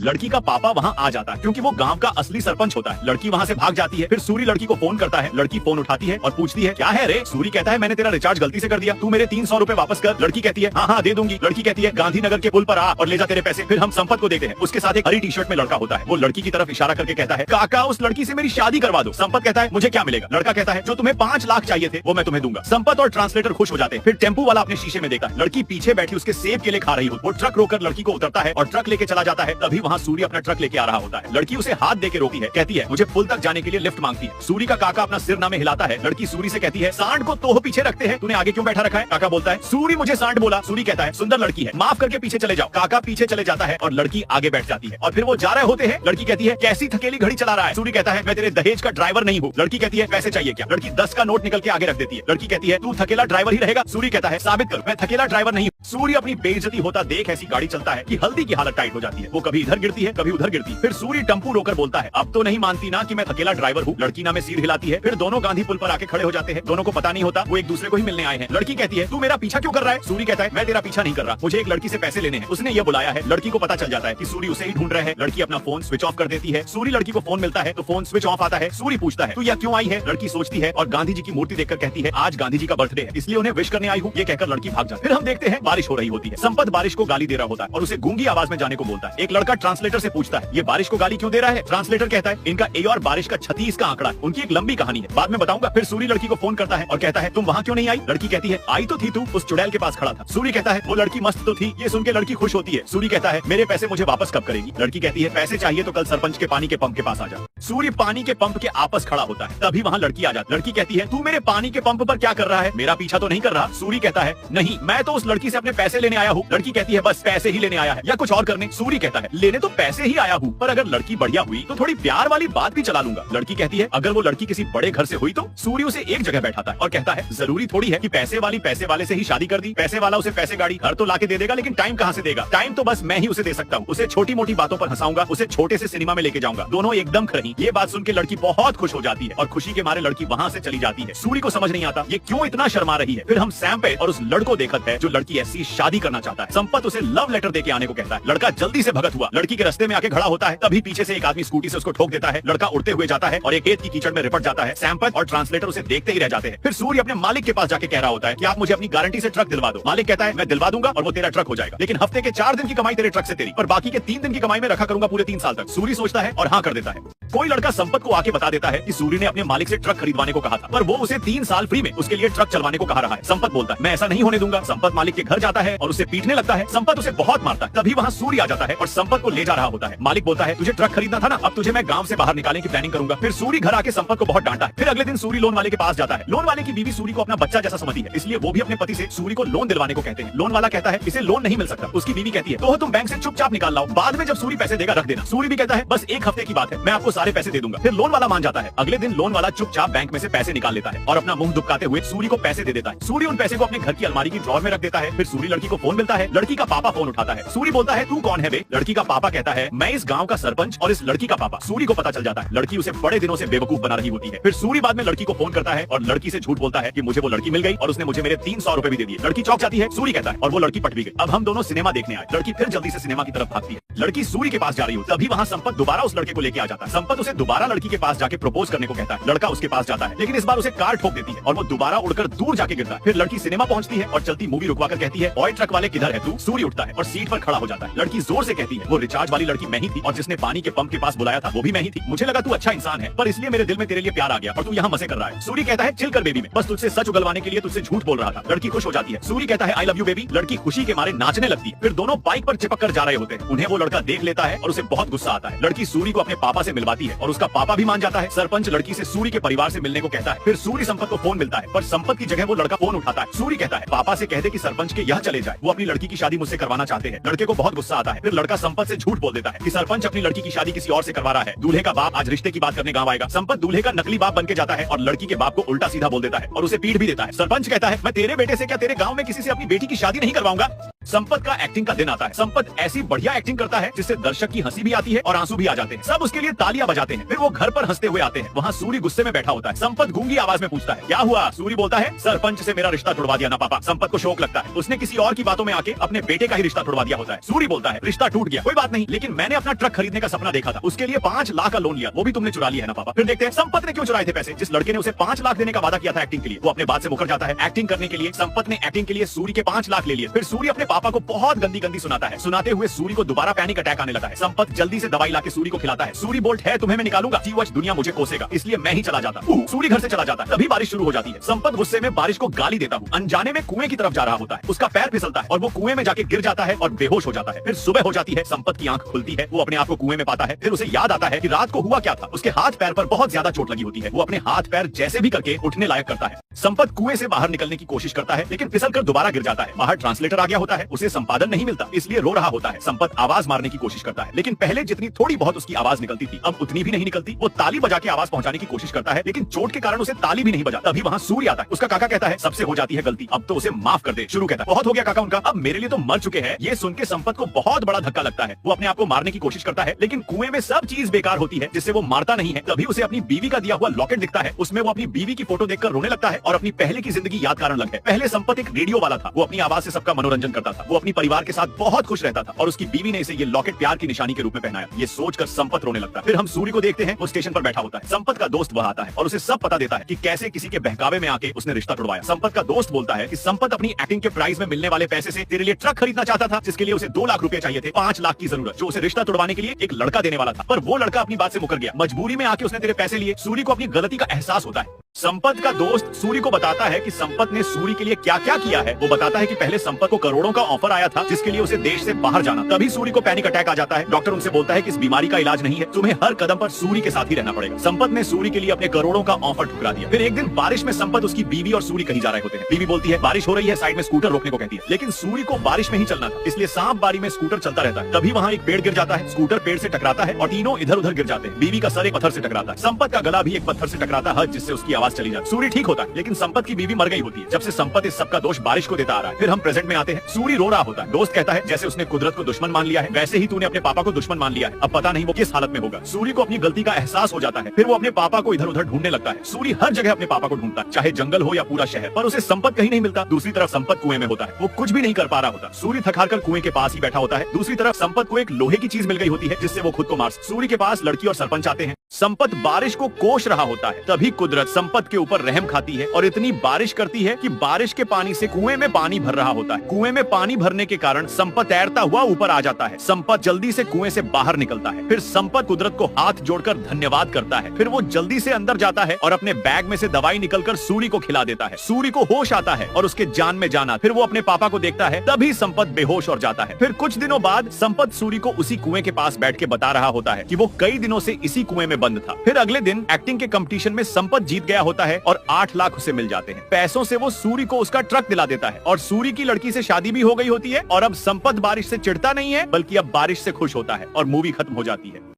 लड़की का पापा वहाँ आ जाता है क्योंकि वो गांव का असली सरपंच होता है। लड़की वहाँ से भाग जाती है। फिर सूरी लड़की को फोन करता है। लड़की फोन उठाती है और पूछती है क्या है रे। सूरी कहता है मैंने तेरा रिचार्ज गलती से कर दिया, तू मेरे 300 रुपए वापस कर। लड़की कहती है हाँ हाँ दे दूंगी। लड़की कहती है गांधीनगर के पुल पर आ और ले जा तेरे पैसे। फिर हम संपत को देखते हैं, उसके साथ एक हरी टी शर्ट में लड़का होता है। वो लड़की की तरफ इशारा करके कहता है काका उस लड़की से मेरी शादी करवा दो। संपत कहता है मुझे क्या मिलेगा। लड़का कहता है जो तुम्हें 5 लाख चाहिए थे वो मैं तुम्हें दूंगा। संपत और ट्रांसलेटर खुश हो जाते हैं। फिर टेम्पू वाला अपने शीशे में देखता है लड़की पीछे बैठी उसके सेब केले खा रही हो। वो ट्रक रोकर लड़की को उतरता है और ट्रक लेके चला जाता है। तभी वहाँ सूर्य अपना ट्रक लेके आ रहा होता है। लड़की उसे हाथ देके रोकी है, कहती है मुझे पुल तक जाने के लिए लिफ्ट मांगती है। सूरी का काका अपना सिर नामे हिलाता है। लड़की सूरी से कहती है सांड को तोह पीछे रखते हैं, तूने आगे क्यों बैठा रखा है। काका बोलता है सूरी मुझे सांड बोला। सूरी कहता है सुंदर लड़की है, माफ करके पीछे चले जाओ। काका पीछे चले जाता है और लड़की आगे बैठ जाती है। और फिर वो जा रहे होते हैं। लड़की कहती है कैसी थकेली घड़ी चला रहा है। सूरी कहता है मैं तेरे दहेज का ड्राइवर नहीं हूँ। लड़की कहती है पैसे चाहिए क्या। लड़की 10 का नोट निकल के आगे रख देती है। लड़की कहती है तू थकेला ड्राइवर ही रहेगा। सूरी कहता है साबित कर मैं थकेला ड्राइवर नहीं हूँ। सूरी अपनी बेइज्जती होता देख ऐसी गाड़ी चलता है कि हल्दी की हालत टाइट हो जाती है। वो कभी इधर गिरती है कभी उधर गिरती है। फिर सूरी टम्पू रोकर बोलता है अब तो नहीं मानती ना कि मैं थकेला ड्राइवर हूँ। लड़की ना में सिर हिलाती है। फिर दोनों गांधी पुल पर आके खड़े हो जाते हैं। दोनों को पता नहीं होता वो एक दूसरे को ही मिलने आए हैं। लड़की कहती है तू मेरा पीछा क्यों कर रहा है। सूरी कहता है मैं तेरा पीछा नहीं कर रहा, मुझे एक लड़की से पैसे लेने हैं, उसने ये बुलाया है। लड़की को पता चल जाता है कि सूरी उसे ही ढूंढ रहे हैं। लड़की अपना फोन स्विच ऑफ कर देती है। सूरी लड़की को फोन मिलता है तो फोन स्विच ऑफ आता है। सूरी पूछता है तू यह क्यों आई है। लड़की सोचती है और गांधी जी की मूर्ति देखकर कहती है आज गांधी जी का बर्थडे है इसलिए उन्हें विश करने आई हूँ। ये कहकर लड़की भाग जाती है। फिर हम देखते हैं बारिश हो रही होती है। संपत बारिश को गाली दे रहा होता है और उसे गूंगी आवाज में जाने को बोलता है। एक लड़का ट्रांसलेटर से पूछता है ये बारिश को गाली क्यों दे रहा है। ट्रांसलेटर कहता है इनका ए और बारिश का 36 का आंकड़ा है, उनकी एक लंबी कहानी है, बाद में बताऊंगा। फिर सूरी लड़की को फोन करता है और कहता है तुम वहाँ क्यों नहीं आई। लड़की कहती है आई तो थी, तू उस चुड़ैल के पास खड़ा था। सूरी कहता है वो लड़की मस्त तो थी। ये सुन के लड़की खुश होती है। सूरी कहता है मेरे पैसे मुझे वापस कब करेगी। लड़की कहती है पैसे चाहिए तो कल सरपंच के पानी के पंप के पास आ जा। सूर्य पानी के पंप के आपस खड़ा होता है। तभी वहाँ लड़की आ जाती। लड़की कहती है तू मेरे पानी के पंप पर क्या कर रहा है, मेरा पीछा तो नहीं कर रहा। सूरी कहता है नहीं मैं तो उस लड़की से अपने पैसे लेने आया हूँ। लड़की कहती है बस पैसे ही लेने आया है या कुछ और करने। सूरी कहता है लेने तो पैसे ही आया हूँ पर अगर लड़की बढ़िया हुई तो थोड़ी प्यार वाली बात भी चला लूंगा। लड़की कहती है अगर वो लड़की किसी बड़े घर से हुई तो। सूर्य उसे एक जगह बैठाता है और कहता है जरूरी थोड़ी है कि पैसे वाली पैसे वाले से ही शादी कर दी। पैसे वाला उसे पैसे गाड़ी घर तो लाके दे देगा लेकिन टाइम कहाँ से देगा। टाइम तो बस मैं ही उसे दे सकता हूँ। उसे छोटी मोटी बातों पर हंसाऊंगा, उसे छोटे से सिनेमा में लेके जाऊंगा, दोनों एकदम खरही। ये बात सुन के लड़की बहुत खुश हो जाती है और खुशी के मारे लड़की वहाँ से चली जाती है। सूर्य को समझ नहीं आता ये क्यों इतना शर्मा रही है। फिर हम सैम पे और उस लड़को देखते हैं जो लड़की ऐसी शादी करना चाहता है। संपत उसे लव लेटर देके आने को कहता है। लड़का जल्दी से भगत हुआ लड़की के रास्ते में आके खड़ा होता है। तभी पीछे से एक आदमी स्कूटी से उसको ठोक देता है। लड़का उड़ते हुए जाता है और एक खेत की कीचड़ में रिपट जाता है। सैमपत और ट्रांसलेटर उसे देखते ही रह जाते हैं। फिर सूर्य अपने मालिक के पास जाके कह रहा होता है कि आप मुझे अपनी गारंटी से ट्रक दिलवा दो। मालिक कहता है मैं दिलवा दूंगा और वो तेरा ट्रक हो जाएगा, लेकिन हफ्ते के 4 दिन की कमाई तेरे ट्रक से तेरी, पर बाकी के 3 दिन की कमाई में रखा करूंगा पूरे 3 साल तक। सूर्य सोचता है और हाँ कर देता है। कोई लड़का संपत को आके बता देता है कि सूर्य ने अपने मालिक से ट्रक खरीदवाने को कहा था पर वो उसे 3 साल फ्री में उसके लिए ट्रक चलवाने को कहा रहा है। संपत बोलता है मैं ऐसा नहीं होने दूंगा। संपत मालिक के घर जाता है और उसे पीटने लगता है। संपत उसे बहुत मारता है। तभी वहाँ सूर्य आ जाता है और संपत को ले जा रहा होता है। मालिक बोलता है तुझे ट्रक खरीदना था ना, अब तुझे मैं गांव से बाहर निकालने की प्लानिंग करूंगा। फिर सूर्य घर आके संपत को बहुत डांटा है। फिर अगले दिन सूर्य लोन वाले के पास जाता है। लोन वाले की बीवी सूर्य को अपना बच्चा जैसा समझती है इसलिए वो भी अपने पति से सूर्य को लोन दिलवाने को कहते हैं। लोन वाला कहता है इसे लोन नहीं मिल सकता। उसकी बीवी कहती है तो तुम बैंक से चुपचाप निकाल लाओ, बाद में जब सूर्य पैसे देगा रख देना। सूर्य भी कहता है बस 1 हफ्ते की बात है, मैं आपको सारे पैसे दे दूंगा। फिर लोन वाला मान जाता है। अगले दिन लोन वाला चुपचाप बैंक में से पैसे निकाल लेता है और अपना मुंह दुबकाते हुए सूर्य को पैसे दे देता है। सूर्य उन पैसे को अपने घर की अलमारी की ड्रॉर में रख देता है। फिर सूर्य लड़की को फोन मिलता है। लड़की का पापा फोन उठाता है। सूर्य बोलता है तू कौन है बे। लड़की का पापा कहता है मैं इस गाँव का सरपंच और इस लड़की का पापा। सूर्य को पता चल जाता है लड़की उसे बड़े दिनों से बेवकूफ बना रही होती है। फिर सूर्य बाद में लड़की को फोन करता है और लड़की से झूठ बोलता है कि मुझे वो लड़की मिल गई और उसने मुझे मेरे 300 रुपए भी दे दिए। लड़की चौंक जाती है। सूर्य कहता है और वो लड़की पट भी गई, अब हम दोनों सिनेमा देखने आए। लड़की फिर जल्दी से सिनेमा की तरफ भागती है। लड़की सूर्य के पास जा रही हो तभी वहाँ संपत दोबारा उस लड़के को लेके आ जाता है। संपत उसे दोबारा लड़की के पास जाके प्रपोज करने को कहता है। लड़का उसके पास जाता है लेकिन इस बार उसे कार ठोक देती है और वो दोबारा उड़कर दूर जाके गिरता है। फिर लड़की सिनेमा पहुंचती है और चलती मूवी रुकवाकर कहती है ओए ट्रक वाले किधर है तू। सूर्य उठता है और सीट पर खड़ा हो जाता है। लड़की जोर से कहती है वो रिचार्ज वाली लड़की मैं ही थी और जिसने पानी के पंप के पास बुलाया था वो भी मैं ही थी। मुझे लगा तू अच्छा इंसान है पर इसलिए मेरे दिल में तेरे लिए प्यार आ गया और तू यहाँ मजे कर रहा है। सूर्य कहता है चिल कर बेबी, में बस तुझसे सच उगलवाने के लिए तुझसे झूठ बोल रहा था। लड़की खुश हो जाती है। सूर्य कहता है आई लव यू बेबी। लड़की खुशी के मारे नाचने लगती है। फिर दोनों बाइक पर चिपक कर जा रहे होते हैं। उन्हें वो लड़का देख लेता है और उसे बहुत गुस्सा आता है। लड़की सूर्य को अपने पापा से मिलवाती है और उसका पापा भी मान जाता है। सरपंच लड़की से सूर्य के परिवार से मिलने को कहता है। फिर सूर्य संपत को फोन मिलता है पर संपत की जगह वो लड़का फोन उठाता है। सूर्य कहता है पापा से कह दे कि सरपंच के यहाँ चले जाए, वो अपनी लड़की की शादी मुझसे करवाना चाहते हैं। लड़के को बहुत गुस्सा आता है। फिर लड़का संपत से झूठ बोल देता है कि सरपंच अपनी लड़की की शादी किसी और से करवा रहा है। दूल्हे का बाप आज रिश्ते की बात करने गाँव आएगा। संपत दूल्हे का नकली बाप बन के जाता है और लड़की के बाप को उल्टा सीधा बोल देता है और उसे पीट भी देता है। सरपंच कहता है मैं तेरे बेटे से क्या तेरे गाँव में किसी से अपनी बेटी की शादी नहीं करवाऊंगा। संपत का एक्टिंग का दिन आता है। संपत ऐसी बढ़िया एक्टिंग करता है जिससे दर्शक की हंसी भी आती है और आंसू भी आ जाते हैं। सब उसके लिए तालियां बजाते हैं। फिर वो घर पर हंसते हुए आते हैं। वहाँ सूरी गुस्से में बैठा होता है। संपत गूंगी आवाज में पूछता है, क्या हुआ? सूरी बोलता है, सरपंच से मेरा रिश्ता छुड़वा दिया ना पापा। संपत को शौक लगता है, उसने किसी और की बातों में आके अपने बेटे का ही रिश्ता छुड़वा दिया होता है। सूरी बोलता है, रिश्ता टूट गया, कोई बात नहीं, लेकिन मैंने अपना ट्रक खरीदने का सपना देखा था, उसके लिए 5 लाख का लोन लिया, वो भी तुमने चुरा लिया है ना पापा। फिर देखते हैं संपत ने क्यों चुराए थे पैसे। जिस लड़के ने उसे 5 लाख देने का वादा किया था एक्टिंग के लिए, वो अपने बात से मुकर जाता है। एक्टिंग करने के लिए संपत ने एक्टिंग के लिए सूरी के 5 लाख ले लिए। फिर सूरी अपने पापा को बहुत गंदी सुनाता है। सुनाते हुए सूरी को दोबारा पैनिक अटैक आने लगा है। संपत जल्दी से दवाई लाके सूरी को खिलाता है। सूरी बोल्ट है, तुम्हें मैं निकालूंगा, जीवच दुनिया मुझे कोसेगा, इसलिए मैं ही चला जाता हूँ। सूरी घर से चला जाता है। तभी बारिश शुरू हो जाती है। संपत गुस्से में बारिश को गाली देता हूँ। अनजाने में कुएं की तरफ जा रहा होता है। उसका पैर फिसलता है और वो कुएं में जाके गिर जाता है और बेहोश हो जाता है। फिर सुबह हो जाती है। संपत की आंख खुलती है। वो अपने आप को कुएं में पाता है। फिर उसे याद आता है कि रात को हुआ क्या था। उसके हाथ पैर पर बहुत ज्यादा चोट लगी होती है। वो अपने हाथ पैर जैसे भी करके उठने लायक करता है। संपत कुएं से बाहर निकलने की कोशिश करता है, लेकिन फिसलकर दोबारा गिर जाता है। बाहर ट्रांसलेटर आ गया होता है। उसे संपादन नहीं मिलता, इसलिए रो रहा होता है। संपत आवाज मारने की कोशिश करता है, लेकिन पहले जितनी थोड़ी बहुत उसकी आवाज निकलती थी, अब उतनी भी नहीं निकलती। वो ताली बजा के आवाज पहुंचाने की कोशिश करता है, लेकिन चोट के कारण उसे ताली भी नहीं बजा। तभी वहाँ सूर्य आता है। उसका काका कहता है, सबसे हो जाती है गलती, अब तो उसे माफ कर दे। शुरू कहता है, बहुत हो गया काका उनका, अब मेरे लिए तो मर चुके हैं। ये सुन के संपत को बहुत बड़ा धक्का लगता है। वो अपने आप को मारने की कोशिश करता है, लेकिन कुएं में सब चीज बेकार होती है, जिससे वो मारता नहीं है। तभी उसे अपनी बीवी का दिया हुआ लॉकेट दिखता है। उसमें वो अपनी बीवी की फोटो देखकर रोने लगता है और अपनी पहले की जिंदगी याद कारण लग है। पहले संपत एक रेडियो वाला था। वो अपनी आवाज से सबका मनोरंजन करता था। वो अपनी परिवार के साथ बहुत खुश रहता था और उसकी बीवी ने इसे ये लॉकेट प्यार की निशानी के रूप में पहनाया। ये सोचकर संपत रोने लगता है। फिर हम सूर्य को देखते हैं। वो स्टेशन पर बैठा होता है। संपत का दोस्त वह आता है और उसे सब पता देता है कि कैसे किसी के बहकावे में आके उसने रिश्ता तोड़वाया। संपत का दोस्त बोलता है कि संपत अपनी एक्टिंग के प्राइज में मिलने वाले पैसे से तेरे लिए ट्रक खरीदना चाहता था, जिसके लिए उसे 2 लाख रुपए चाहिए थे। 5 लाख की जरूरत, जो उसे रिश्ता तोड़वाने के लिए एक लड़का देने वाला था, पर वो लड़का अपनी बात से मुकर गया। मजबूरी में आके उसने तेरे पैसे लिए। सूर्य को अपनी गलती का एहसास होता है। संपत का दोस्त सूर्य को बताता है कि संपत ने सूर्य के लिए क्या क्या किया है। वो बताता है कि पहले संपत को करोड़ों का ऑफर आया था, जिसके लिए उसे देश से बाहर जाना। तभी सूर्य को पैनिक अटैक आ जाता है। डॉक्टर उनसे बोलता है कि इस बीमारी का इलाज नहीं है, तुम्हें हर कदम पर सूर्य के साथ ही रहना पड़ेगा। संपत ने सूर्य के लिए अपने करोड़ों का ऑफर ठुकरा दिया। फिर एक दिन बारिश में संपत, उसकी बीवी और सूर्य कहीं जा रहे होते हैं। बीवी बोलती है, बारिश हो रही है, साइड में स्कूटर रोकने को कहती है, लेकिन सूर्य को बारिश में ही चलना था, इसलिए सांप बारी में स्कूटर चलता रहता है। तभी वहाँ एक पेड़ गिर जाता है। स्कूटर पेड़ से टकराता है और तीनों इधर उधर गिर जाते हैं। बीवी का सर एक पत्थर से टकराता है। संपत का गला भी एक पत्थर से टकराता है, जिससे उसकी आवाज चली जाती है। सूर्य होता है, लेकिन संपत की बीवी मर गई होती है। जब से संपत इस सबका दोष बारिश को देता आ रहा है। फिर हम प्रेजेंट में आते हैं। सूर्य रो रहा होता है। दोस्त कहता है, जैसे उसने कुदरत को दुश्मन मान लिया है, वैसे ही तूने अपने पापा को दुश्मन मान लिया है। अब पता नहीं वो किस हालत में होगा। सूर्य को अपनी गलती का एहसास हो जाता है। फिर वो अपने पापा को इधर उधर ढूंढने लगता है। सूर्य हर जगह अपने पापा को ढूंढता है, चाहे जंगल हो या पूरा शहर, पर उसे संपत कहीं नहीं मिलता। दूसरी तरफ संपत कुएं में होता है। वो कुछ भी नहीं कर पा रहा होता। सूर्य थक हार कर कुएं के पास ही बैठा होता है। दूसरी तरफ संपत को एक लोहे की चीज मिल गई होती है, जिससे वो खुद को मार। सूर्य के पास लड़की और सरपंच आते हैं। संपत बारिश को कोस रहा होता है। तभी कुदरत संपत के ऊपर रहम खाती है और इतनी बारिश करती है कि बारिश के पानी से कुएं में पानी भर रहा होता है। कुएं में पानी भरने के कारण संपत तैरता हुआ ऊपर आ जाता है। संपत जल्दी से कुएं से बाहर निकलता है। फिर संपत कुदरत को हाथ जोड़कर धन्यवाद करता है। फिर वो जल्दी से अंदर जाता है और अपने बैग में से दवाई निकलकर सूर्य को खिला देता है। सूर्य को होश आता है और उसके जान में जान आता। फिर वो अपने पापा को देखता है। तभी संपत बेहोश और जाता है। फिर कुछ दिनों बाद संपत सूर्य को उसी कुएं के पास बैठ के बता रहा होता है कि वो कई दिनों से इसी कुएं में बंद था। फिर अगले दिन एक्टिंग के कंपटीशन में संपत जीत गया होता है और 8 लाख उसे मिल जाते हैं। पैसों से वो सूर्य को उसका ट्रक दिला देता है और सूर्य की लड़की से शादी भी हो गई होती है। और अब संपत बारिश से चिढ़ता नहीं है, बल्कि अब बारिश से खुश होता है और मूवी खत्म हो जाती है।